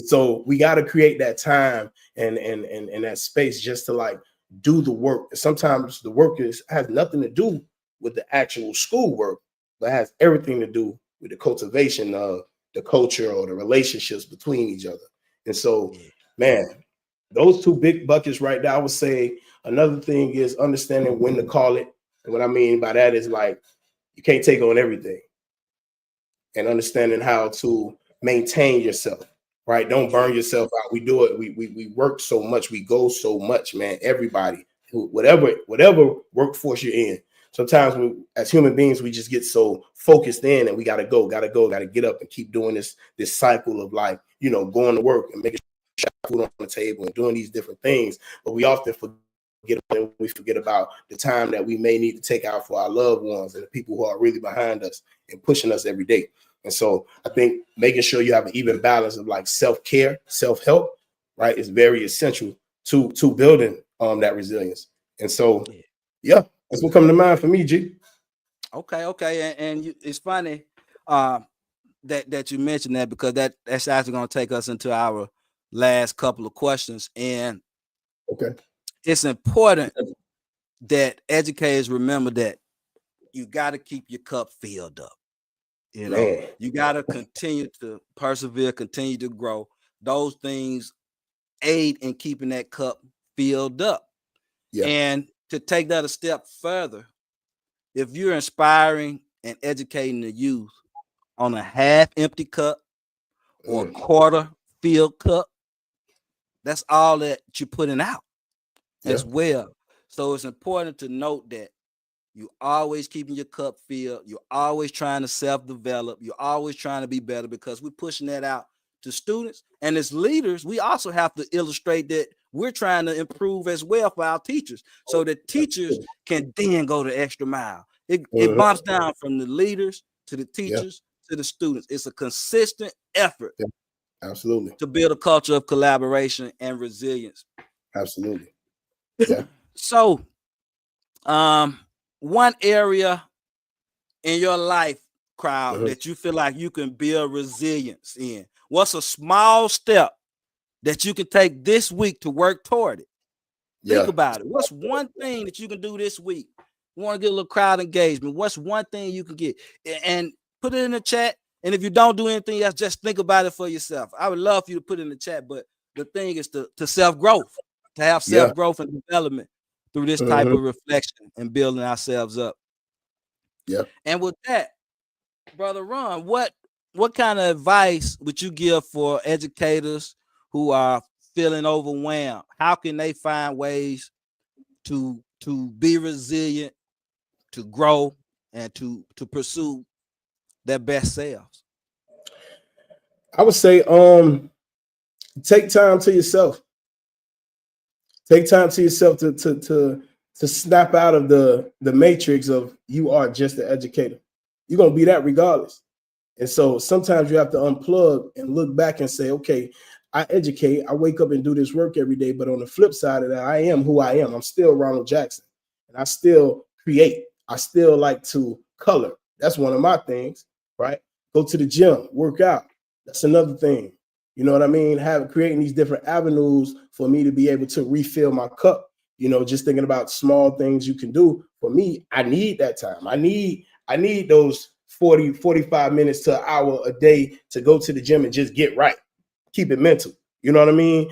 so we got to create that time and that space just to do the work. Sometimes the work has nothing to do with the actual schoolwork, but has everything to do with the cultivation of the culture or the relationships between each other. And so, man, those two big buckets right now. I would say another thing is understanding when to call it. And what I mean by that is, you can't take on everything, and understanding how to maintain yourself, right? Don't burn yourself out. We do it. We work so much. We go so much, man. Everybody, whatever workforce you're in. Sometimes as human beings, we just get so focused in, and we got to get up and keep doing this cycle of going to work and making sure food on the table and doing these different things. But we often forget about the time that we may need to take out for our loved ones and the people who are really behind us and pushing us every day. And so I think making sure you have an even balance of self-care, self-help, right, is very essential to building that resilience. And so, that's what comes to mind for me, G. Okay. And it's funny that you mentioned that, because that's actually going to take us into our last couple of questions. And Okay. It's important that educators remember that you got to keep your cup filled up. You know, Man. you got to continue to persevere, continue to grow. Those things aid in keeping that cup filled up. Yeah. And to take that a step further, if you're inspiring and educating the youth on a half empty cup or a quarter filled cup, that's all that you're putting out as well. So it's important to note that you're always keeping your cup filled. You're always trying to self-develop. You're always trying to be better, because we're pushing that out to students. And as leaders, we also have to illustrate that we're trying to improve as well for our teachers, so that teachers can then go the extra mile. It bumps down from the leaders to the teachers to the students. It's a consistent effort. Yeah. Absolutely. To build a culture of collaboration and resilience. Absolutely. Yeah. So, one area in your life, crowd, that you feel like you can build resilience in. What's a small step that you can take this week to work toward it? Think about it. What's one thing that you can do this week? You want to get a little crowd engagement. What's one thing you can get? And put it in the chat. And if you don't do anything else, just think about it for yourself. I would love for you to put it in the chat, but the thing is to self-growth, to have self-growth and development through this type of reflection and building ourselves up. Yeah. And with that, Brother Ron, what kind of advice would you give for educators who are feeling overwhelmed? How can they find ways to be resilient, to grow, and to pursue their best selves? I would say take time to yourself. Take time to yourself to snap out of the matrix of you are just an educator. You're gonna be that regardless. And so sometimes you have to unplug and look back and say, okay, I educate, I wake up and do this work every day, but on the flip side of that, I am who I am. I'm still Ronald Jackson, and I still create. I still like to color. That's one of my things, right? Go to the gym, work out. That's another thing. You know what I mean? Creating these different avenues for me to be able to refill my cup. You know, just thinking about small things you can do. For me, I need that time. I need those 40, 45 minutes to an hour a day to go to the gym and just get right. Keep it mental. You know what I mean?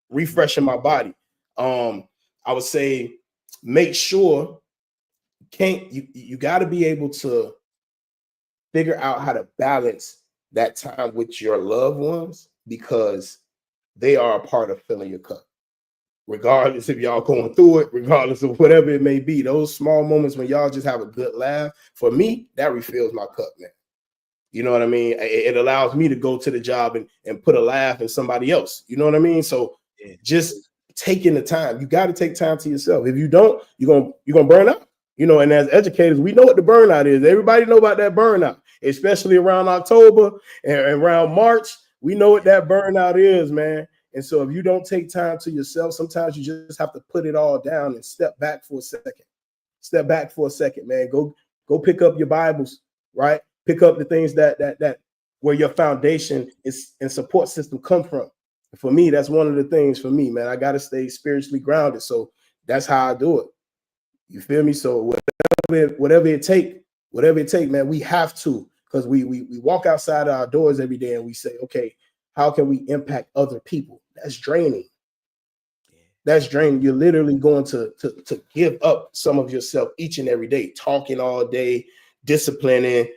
Refreshing my body. I would say make sure you got to be able to figure out how to balance that time with your loved ones, because they are a part of filling your cup. Regardless if y'all going through it, regardless of whatever it may be, those small moments when y'all just have a good laugh, for me, that refills my cup, man. You know what I mean? It allows me to go to the job and put a laugh in somebody else. You know what I mean? So just taking the time, you got to take time to yourself. If you don't, you're gonna burn out. You know, and as educators, we know what the burnout is. Everybody know about that burnout, especially around October and around March. We know what that burnout is, man. And so if you don't take time to yourself, sometimes you just have to put it all down and step back for a second. Step back for a second, man. Go pick up your Bibles, right? Pick up the things that where your foundation is and support system come from. For me, that's one of the things for me, man. I got to stay spiritually grounded. So that's how I do it. You feel me? So whatever it take, man, we have to, because we walk outside our doors every day and we say, okay, how can we impact other people? That's draining. That's draining. You're literally going to give up some of yourself each and every day, talking all day, disciplining,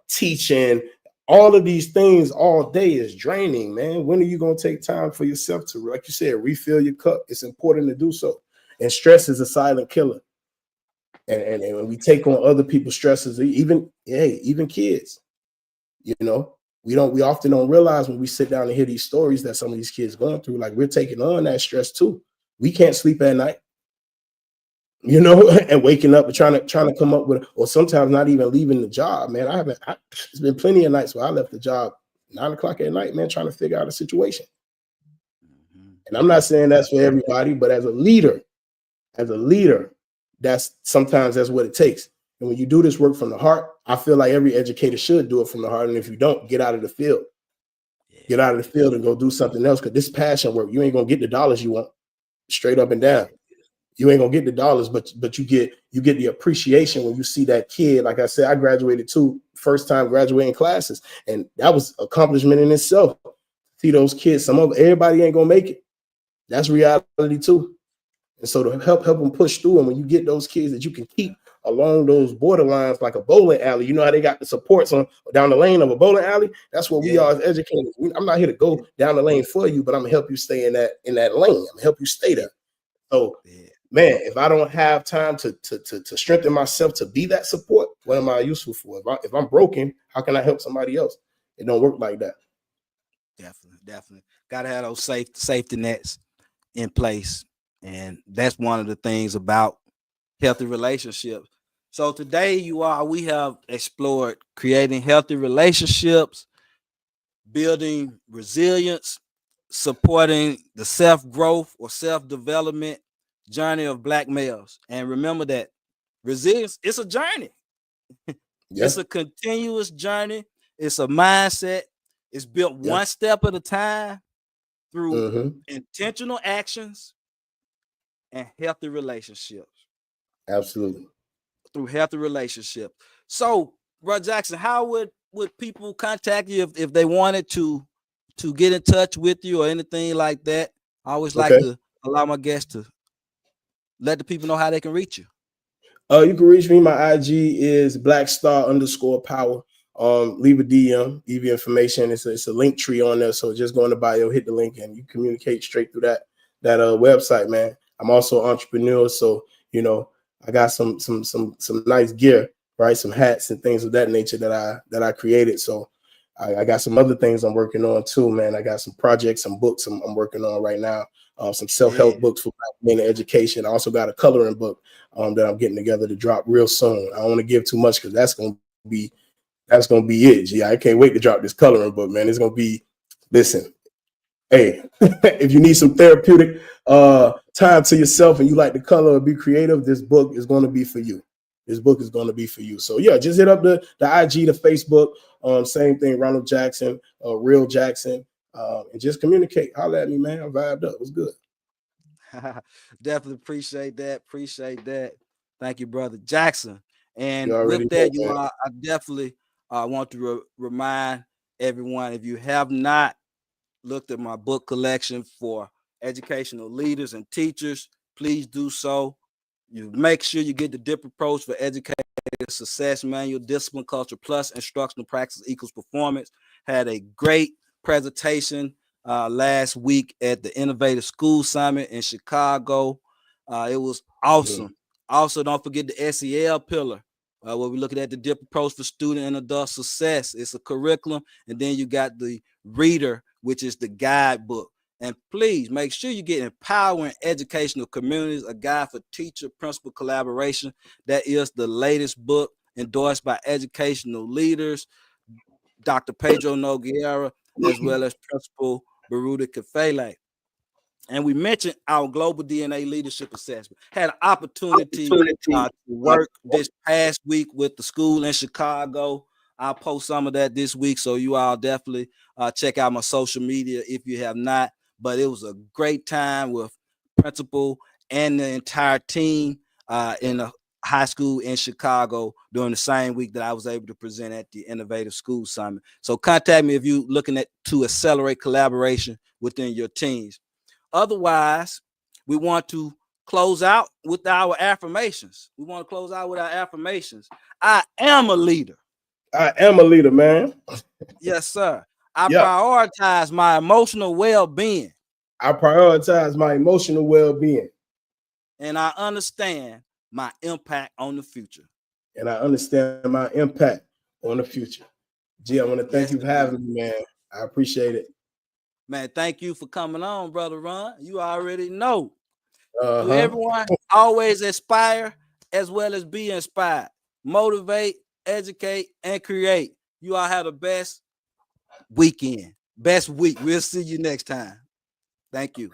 teaching, all of these things all day is draining, man. When are you going to take time for yourself to, like you said, refill your cup? It's important to do so. And stress is a silent killer. And when we take on other people's stresses, even kids, you know, we often don't realize when we sit down and hear these stories that some of these kids going through, like we're taking on that stress too. We can't sleep at night, you know, and waking up and trying to come up with, or sometimes not even leaving the job, man. It's been plenty of nights where I left the job 9 o'clock at night, man, trying to figure out a situation. And I'm not saying that's for everybody, but as a leader, that's what it takes. And when you do this work from the heart, I feel like every educator should do it from the heart. And if you don't, get out of the field. Get out of the field and go do something else, because this passion work, you ain't gonna get the dollars you want. straight up and down. You ain't gonna get the dollars, but you get the appreciation when you see that kid. Like I said, I graduated too, first time graduating classes, and that was accomplishment in itself. See those kids, everybody ain't gonna make it. That's reality too. And so to help them push through, and when you get those kids that you can keep along those borderlines like a bowling alley, you know how they got the supports on down the lane of a bowling alley. That's what we are as educators. I'm not here to go down the lane for you, but I'm gonna help you stay in that lane. I'm gonna help you stay there. So, man, if I don't have time to strengthen myself to be that support, what am I useful for? If I'm broken, how can I help somebody else? It don't work like that. Definitely. Gotta have those safety nets in place. And that's one of the things about healthy relationships. So today we have explored creating healthy relationships, building resilience, supporting the self-growth or self-development journey of Black males. And remember that resilience, it's a journey. It's a continuous journey. It's a mindset. It's built one step at a time through intentional actions and healthy relationships. Absolutely. Through healthy relationships. So, Bro Jackson, how would people contact you if they wanted to get in touch with you or anything like that? I always like to allow my guests to let the people know how they can reach you. You can reach me. My IG is blackstar_power. Leave a DM, give you information. It's a link tree on there. So just go in the bio, hit the link, and you communicate straight through that website, man. I'm also an entrepreneur, so you know I got some nice gear, right? Some hats and things of that nature that I created. So I got some other things I'm working on too, man. I got some projects, some books I'm working on right now. Some self-help books for Black men in education. I also got a coloring book that I'm getting together to drop real soon. I don't want to give too much because that's gonna be it. Gee, I can't wait to drop this coloring book, man. It's gonna be, listen, hey, if you need some therapeutic time to yourself and you like to color or be creative, this book is going to be for you. This book is going to be for you. So yeah, just hit up the IG, the Facebook, same thing, Ronald Jackson, Real Jackson, and just communicate. Holler at me, man. I vibed up. It was good. Definitely appreciate that. Thank you, brother Jackson. And with that, I definitely want to remind everyone, if you have not looked at my book collection for educational leaders and teachers, please do so. You make sure you get the DIP approach for educator success manual, discipline culture plus instructional practice equals performance. Had a great presentation last week at the Innovative School Summit in Chicago. It was awesome. Also, don't forget the SEL pillar, where we're looking at the DIP approach for student and adult success. It's a curriculum. And then you got the reader, which is the guidebook. And please make sure you get Empowering Educational Communities, a guide for teacher principal collaboration. That is the latest book endorsed by educational leaders, Dr. Pedro Nogueira, as well as Principal Baruta Kafele. And we mentioned our global DNA leadership assessment. Had an opportunity to work this past week with the school in Chicago. I'll post some of that this week, so you all definitely check out my social media if you have not. But it was a great time with principal and the entire team in a high school in Chicago during the same week that I was able to present at the Innovative School Summit. So contact me if you're looking to accelerate collaboration within your teams. Otherwise, we want to close out with our affirmations. I am a leader. I am a leader, man. Yes, sir. I prioritize my emotional well-being. I prioritize my emotional well-being. And I understand my impact on the future. Gee, I want to thank you for having me, man. I appreciate it. Man, thank you for coming on, Brother Ron. You already know. To everyone, always inspire as well as be inspired. Motivate, educate, and create. You all have the best weekend, best week. We'll see you next time. Thank you.